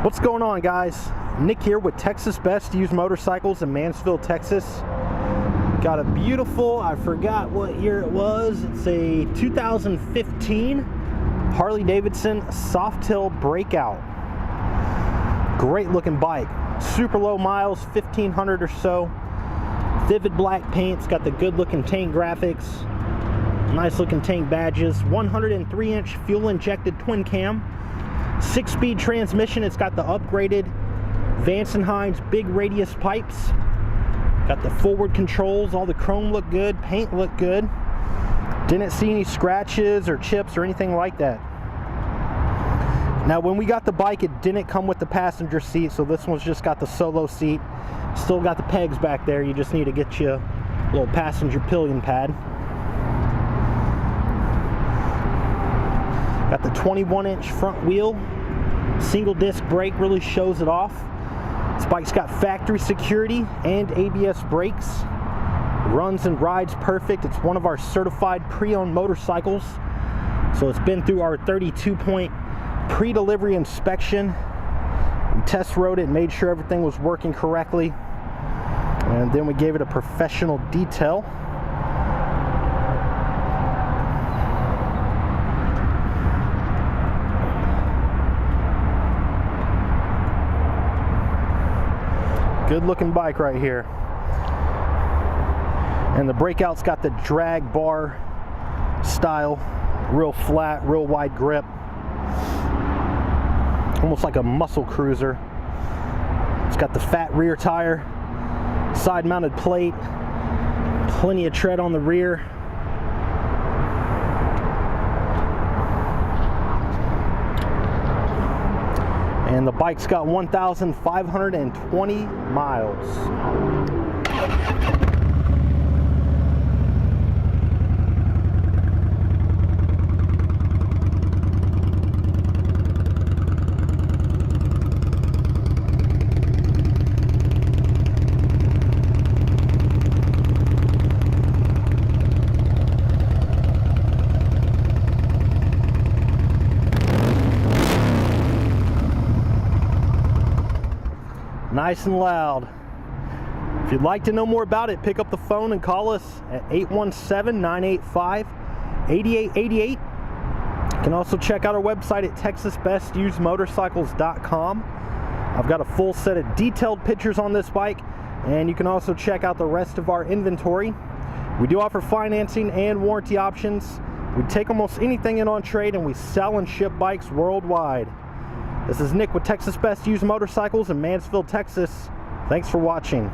What's going on, guys? Nick here with Texas Best Used Motorcycles in Mansfield, Texas. Got a beautiful, I forgot what year it was, it's a 2015 Harley Davidson Softail Breakout. Great looking bike, super low miles, 1,500 or so. Vivid black paint, it's got the good looking tank graphics, nice looking tank badges, 103-inch fuel injected twin cam, 6-speed transmission. It's got the upgraded Vance & Hines big radius pipes, got the forward controls, all the chrome look good, paint looked good, didn't see any scratches or chips or anything like that. Now when we got the bike, it didn't come with the passenger seat, so this one's just got the solo seat. Still got the pegs back there, you just need to get you a little passenger pillion pad. Got the 21-inch front wheel, single disc brake really shows it off. This bike's got factory security and ABS brakes. Runs and rides perfect. It's one of our certified pre-owned motorcycles. So it's been through our 32-point pre-delivery inspection. We test rode it and made sure everything was working correctly. And then we gave it a professional detail. Good looking bike right here. And the Breakout's got the drag bar style, real flat, real wide grip, almost like a muscle cruiser. It's got the fat rear tire, side mounted plate, plenty of tread on the rear. And the bike's got 1,520 miles. Nice and loud. If you'd like to know more about it, pick up the phone and call us at 817-985-8888. You can also check out our website at texasbestusedmotorcycles.com. I've got a full set of detailed pictures on this bike, and you can also check out the rest of our inventory. We do offer financing and warranty options. We take almost anything in on trade, and we sell and ship bikes worldwide. This is Nick with Texas Best Used Motorcycles in Mansfield, Texas. Thanks for watching.